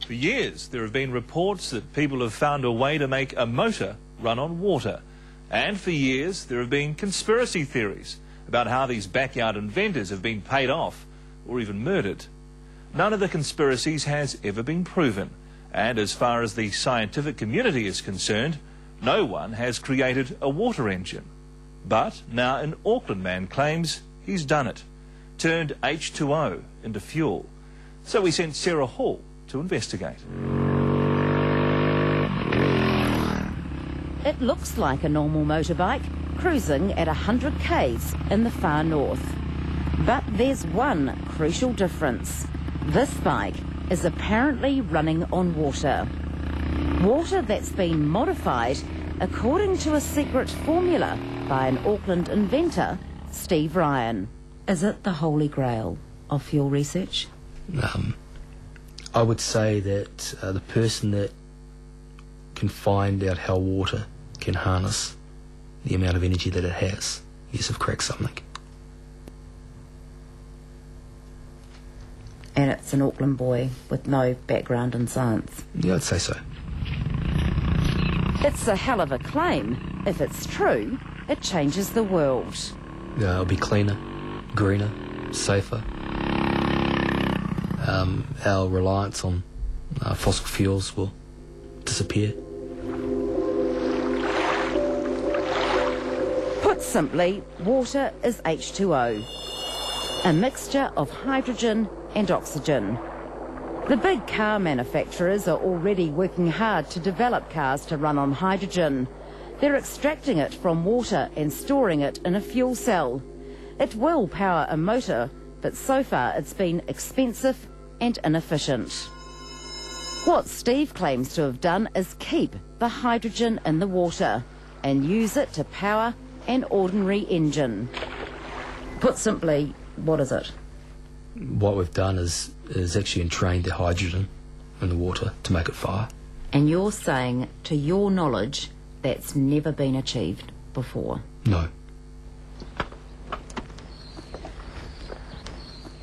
For years, there have been reports that people have found a way to make a motor run on water. And for years, there have been conspiracy theories about how these backyard inventors have been paid off or even murdered. None of the conspiracies has ever been proven. And as far as the scientific community is concerned, no one has created a water engine. But now an Auckland man claims he's done it, turned H2O into fuel. So we sent Sarah Hall to investigate. It looks like a normal motorbike cruising at 100 k's in the far north. But there's one crucial difference. This bike is apparently running on water. Water that's been modified according to a secret formula by an Auckland inventor, Steve Ryan. Is it the holy grail of fuel research? I would say that the person that can find out how water can harness the amount of energy that it has, yes, have cracked something. And it's an Auckland boy with no background in science. Yeah, I'd say so. It's a hell of a claim. If it's true, it changes the world. It'll be cleaner, greener, safer. Our reliance on fossil fuels will disappear. Put simply, water is H2O, a mixture of hydrogen and oxygen. The big car manufacturers are already working hard to develop cars to run on hydrogen. They're extracting it from water and storing it in a fuel cell. It will power a motor, but so far it's been expensive and inefficient. What Steve claims to have done is keep the hydrogen in the water and use it to power an ordinary engine. Put simply, what is it? What we've done is actually entrained the hydrogen in the water to make it fire. And you're saying, to your knowledge, that's never been achieved before? No.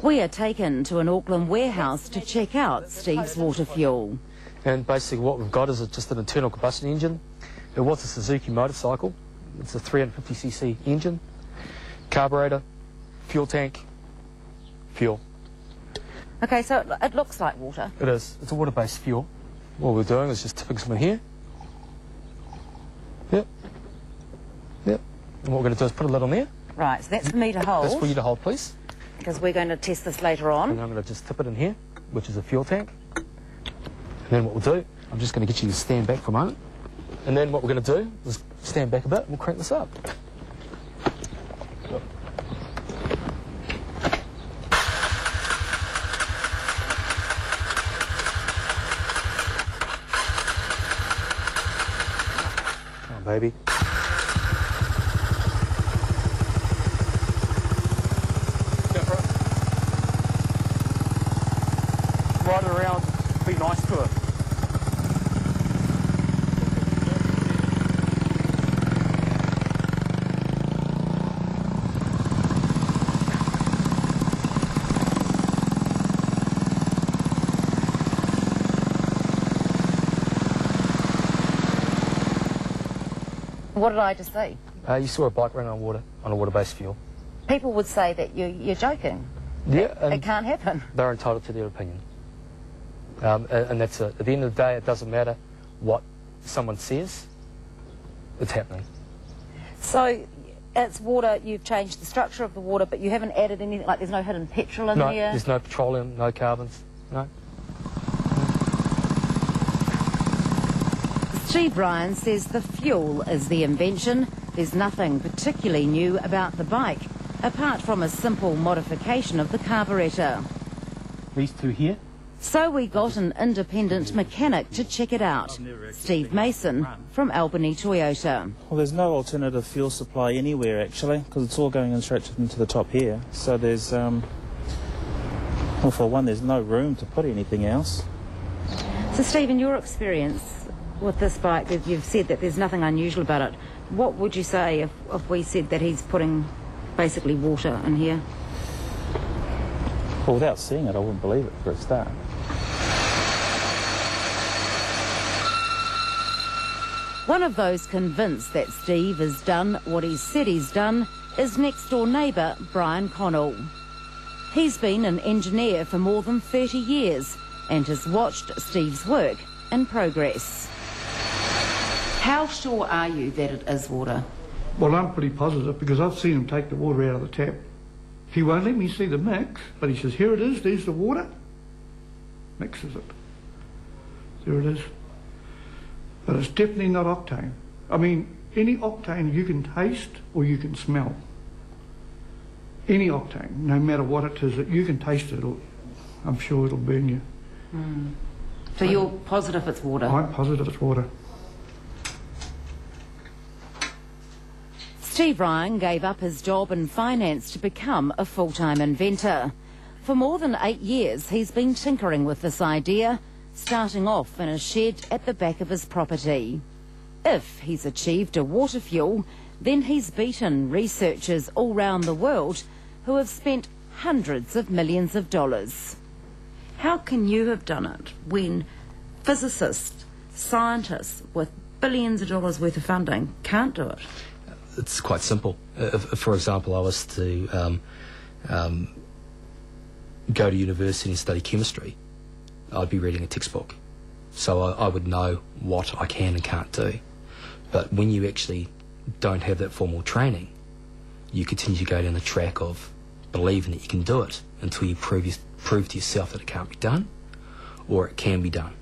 We are taken to an Auckland warehouse to check out Steve's water fuel. And basically what we've got is just an internal combustion engine. It was a Suzuki motorcycle. It's a 350cc engine, carburetor, fuel tank, fuel. Okay, so it looks like water. It is. It's a water-based fuel. What we're doing is just tipping some in here. Yep. Yep. And what we're going to do is put a lid on there. Right, so that's for me to hold. That's for you to hold, please. Because we're going to test this later on. And I'm going to just tip it in here, which is a fuel tank. And then what we'll do, I'm just going to get you to stand back for a moment. And then what we're going to do is stand back a bit and we'll crank this up. Come on, baby. Ride it around, be nice to it. What did I just see? You saw a bike running on water, on a water-based fuel. People would say that you're joking. Yeah. It can't happen. They're entitled to their opinion. And that's it. At the end of the day, it doesn't matter what someone says, it's happening. So it's water, you've changed the structure of the water, but you haven't added anything, like there's no hidden petrol in No, there? there's no petroleum, no carbons, no. Steve Ryan says the fuel is the invention. There's nothing particularly new about the bike, apart from a simple modification of the carburetor. These two here? So we got an independent mechanic to check it out, Steve Mason from Albany Toyota. Well, there's no alternative fuel supply anywhere, actually, because it's all going in straight into the top here. So there's, well, for one, there's no room to put anything else. So, Steve, in your experience with this bike, you've said that there's nothing unusual about it. What would you say if we said that he's putting basically water in here? Well, without seeing it, I wouldn't believe it for a start. One of those convinced that Steve has done what he said he's done is next-door neighbour Brian Connell. He's been an engineer for more than 30 years and has watched Steve's work in progress. How sure are you that it is water? Well, I'm pretty positive because I've seen him take the water out of the tap. He won't let me see the mix, but he says, here it is, there's the water. Mixes it. There it is. But it's definitely not octane. I mean, any octane you can taste or you can smell. Any octane, no matter what it is, that you can taste it, I'm sure it'll burn you. So you're positive it's water? I'm positive it's water. Steve Ryan gave up his job in finance to become a full-time inventor. For more than 8 years, he's been tinkering with this idea, starting off in a shed at the back of his property. If he's achieved a water fuel, then he's beaten researchers all round the world who have spent hundreds of millions of dollars. How can you have done it when physicists, scientists with billions of dollars worth of funding can't do it? It's quite simple. If, for example, I was to go to university and study chemistry, I'd be reading a textbook. So I would know what I can and can't do. But when you actually don't have that formal training, you continue to go down the track of believing that you can do it until you prove to yourself that it can't be done, or it can be done.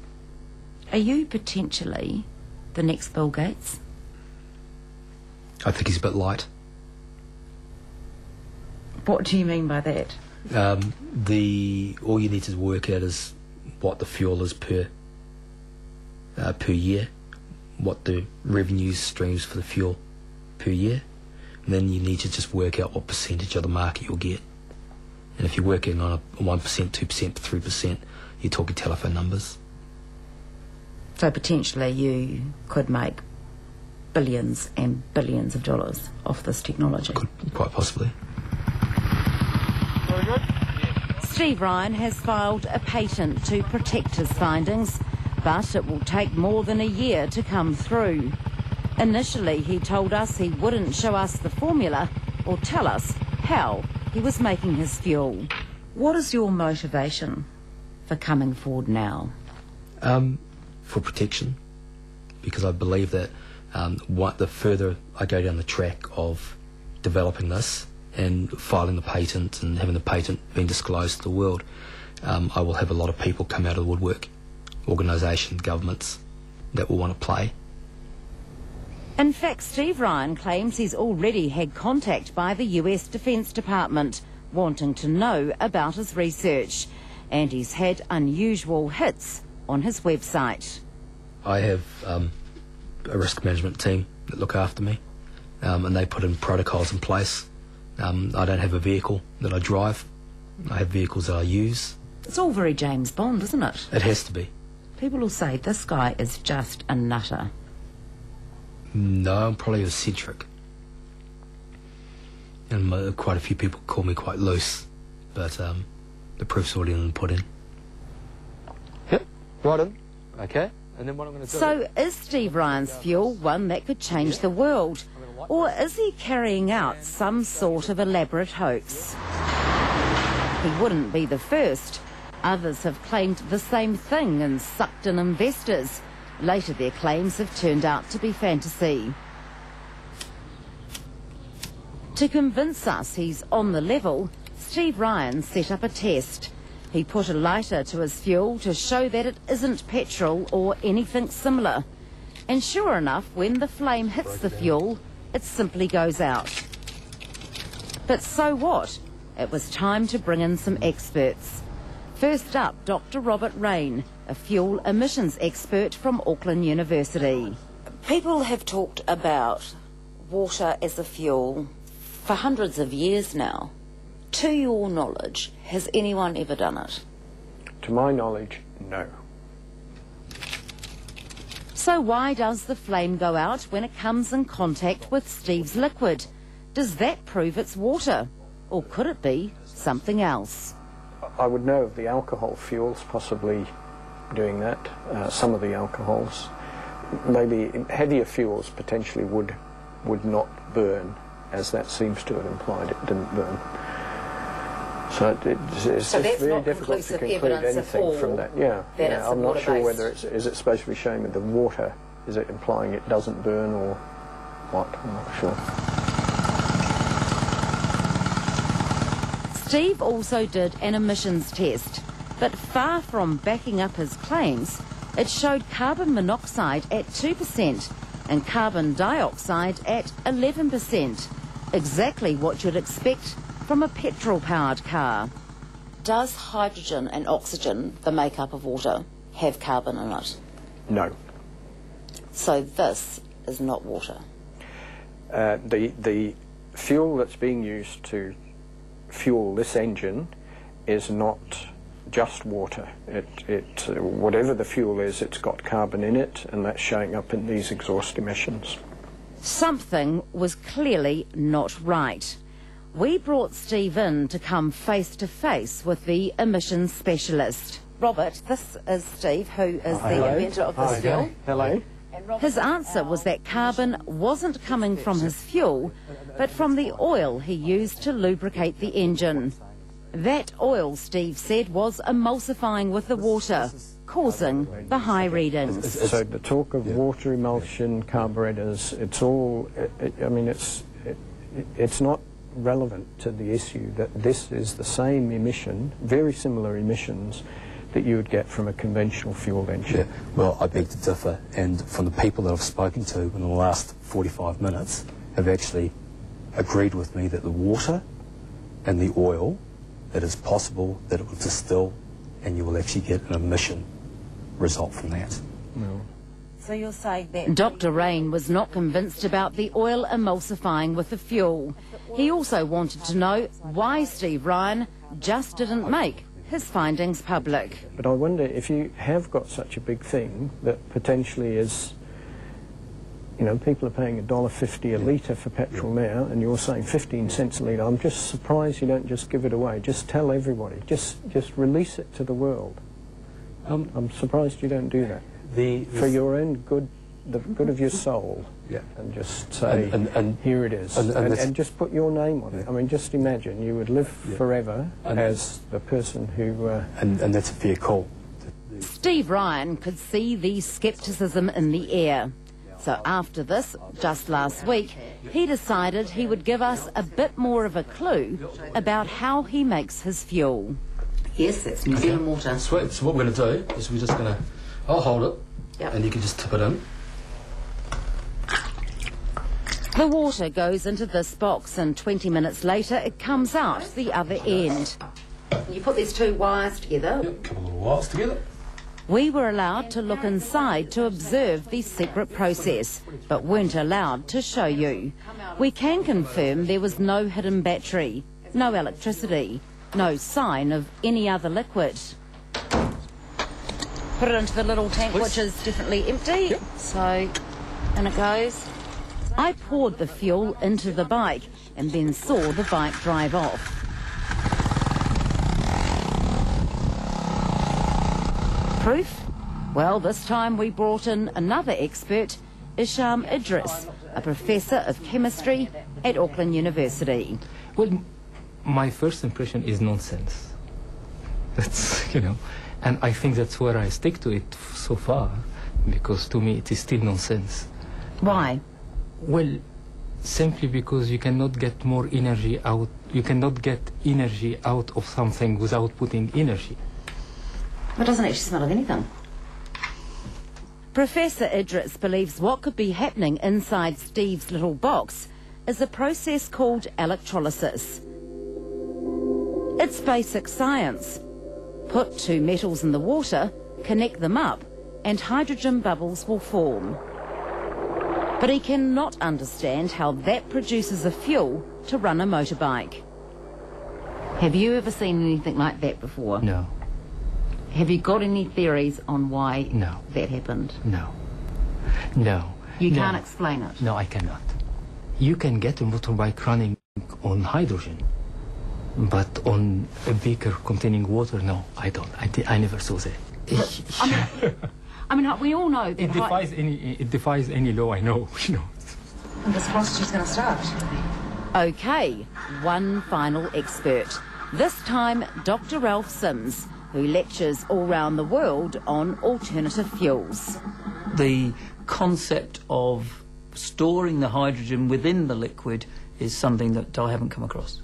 Are you potentially the next Bill Gates? I think he's a bit light. What do you mean by that? All you need to work out is what the fuel is per year, what the revenue streams for the fuel per year, and then you need to just work out what percentage of the market you'll get. And if you're working on a 1%, 2%, 3%, you're talking telephone numbers. So potentially you could make billions and billions of dollars off this technology. Could, quite possibly. Very good. Steve Ryan has filed a patent to protect his findings, but it will take more than a year to come through. Initially, he told us he wouldn't show us the formula or tell us how he was making his fuel. What is your motivation for coming forward now? For protection, because I believe that the further I go down the track of developing this and filing the patent and having the patent being disclosed to the world, I will have a lot of people come out of the woodwork, organisations, governments, that will want to play. In fact, Steve Ryan claims he's already had contact by the US Defence Department wanting to know about his research, and he's had unusual hits on his website. I have a risk management team that look after me, and they put in protocols in place. I don't have a vehicle that I drive. I have vehicles that I use. It's all very James Bond, isn't it? It has to be. People will say, this guy is just a nutter. No, I'm probably eccentric. And quite a few people call me quite loose, but the proof's already been put in. Yep, right in. Okay, and then what I'm going to do... So is Steve Ryan's fuel one that could change the world? Or is he carrying out some sort of elaborate hoax? He wouldn't be the first. Others have claimed the same thing and sucked in investors. Later their claims have turned out to be fantasy. To convince us he's on the level, Steve Ryan set up a test. He put a lighter to his fuel to show that it isn't petrol or anything similar. And sure enough, when the flame hits the fuel, it simply goes out. But so what? It was time to bring in some experts. First up, Dr. Robert Rain, a fuel emissions expert from Auckland University. People have talked about water as a fuel for hundreds of years now. To your knowledge, has anyone ever done it? To my knowledge, no. So why does the flame go out when it comes in contact with Steve's liquid? Does that prove it's water? Or could it be something else? I would know of the alcohol fuels possibly doing that, some of the alcohols. maybe heavier fuels potentially would not burn, as that seems to have implied it didn't burn. So it's just very difficult to conclude anything from that. Yeah, I'm not sure whether is it supposed to be showing that the water, is it implying it doesn't burn or what? I'm not sure. Steve also did an emissions test, but far from backing up his claims, it showed carbon monoxide at 2% and carbon dioxide at 11%, exactly what you'd expect from a petrol-powered car. Does hydrogen and oxygen, the makeup of water, have carbon in it? No. So this is not water? The fuel that's being used to fuel this engine is not just water. Whatever the fuel is, it's got carbon in it, and that's showing up in these exhaust emissions. Something was clearly not right. We brought Steve in to come face to face with the emissions specialist. Robert, this is Steve, who is the inventor of this fuel. Hello. His answer was that carbon wasn't coming from his fuel, but from the oil he used to lubricate the engine. That oil, Steve said, was emulsifying with the water, causing the high readings. So the talk of water emulsion, carburetors, it's all, it's not relevant to the issue that this is the same emission, very similar emissions, that you would get from a conventional fuel engine. Yeah, well, I beg to differ, and from the people that I've spoken to in the last 45 minutes have actually agreed with me that the water and the oil, it is possible that it will distill and you will actually get an emission result from that. No. So you're saying that Dr. Rain was not convinced about the oil emulsifying with the fuel. He also wanted to know why Steve Ryan just didn't make his findings public. But I wonder if you have got such a big thing that potentially is, you know, people are paying $1.50 a litre for petrol now, and you're saying 15 cents a litre. I'm just surprised you don't just give it away. Just tell everybody. Just release it to the world. I'm surprised you don't do that. For your own good, the good of your soul. Yeah. And just say, and here it is. And just put your name on it. I mean, just imagine you would live forever as the person who... And that's a fair call. Steve Ryan could see the scepticism in the air. So after this, just last week, he decided he would give us a bit more of a clue about how he makes his fuel. Yes, that's New Zealand water. Sweet. So what we're going to do is we're just going to... I'll hold it, and you can just tip it in. The water goes into this box, and 20 minutes later it comes out the other end. You put these two wires together. Yep, a couple of little wires together. We were allowed to look inside to observe the secret process, but weren't allowed to show you. We can confirm there was no hidden battery, no electricity, no sign of any other liquid. Put it into the little tank, which is definitely empty. Yep. So, in it goes. I poured the fuel into the bike and then saw the bike drive off. Proof? Well, this time we brought in another expert, Isham Idris, a professor of chemistry at Auckland University. Well, my first impression is nonsense. That's, you know, and I think that's where I stick to it so far, because to me it is still nonsense. Why? Well, simply because you cannot get more energy out, you cannot get energy out of something without putting energy. It doesn't actually smell of anything. Professor Idris believes what could be happening inside Steve's little box is a process called electrolysis. It's basic science. Put two metals in the water, connect them up, and hydrogen bubbles will form. But he cannot understand how that produces a fuel to run a motorbike. Have you ever seen anything like that before? No. Have you got any theories on why that happened? No. No. You can't explain it? No, I cannot. You can get a motorbike running on hydrogen, but on a beaker containing water, no, I don't. I never saw that. I mean, we all know that It defies any law I know. You know. Fingers crossed she's going to start. OK, one final expert. This time, Dr. Ralph Sims, who lectures all round the world on alternative fuels. The concept of storing the hydrogen within the liquid is something that I haven't come across.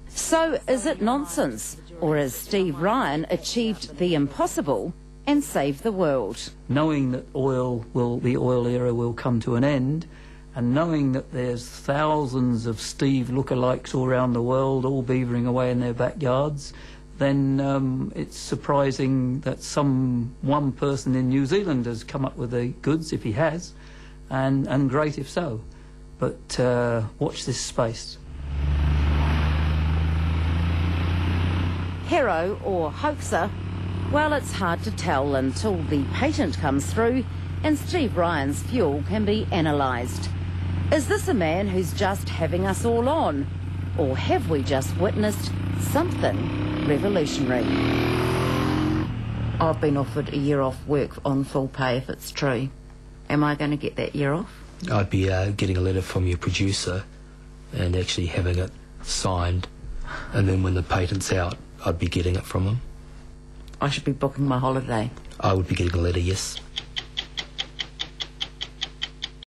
So is it nonsense, or has Steve Ryan achieved the impossible and saved the world? Knowing that the oil era will come to an end, and knowing that there's thousands of Steve lookalikes all around the world, all beavering away in their backyards, then it's surprising that one person in New Zealand has come up with the goods, if he has, and great if so. But watch this space. Hero or hoaxer? Well, it's hard to tell until the patent comes through and Steve Ryan's fuel can be analysed. Is this a man who's just having us all on? Or have we just witnessed something revolutionary? I've been offered a year off work on full pay if it's true. Am I going to get that year off? I'd be getting a letter from your producer and actually having it signed, and then when the patent's out, I'd be getting it from them. I should be booking my holiday. I would be getting a letter, yes.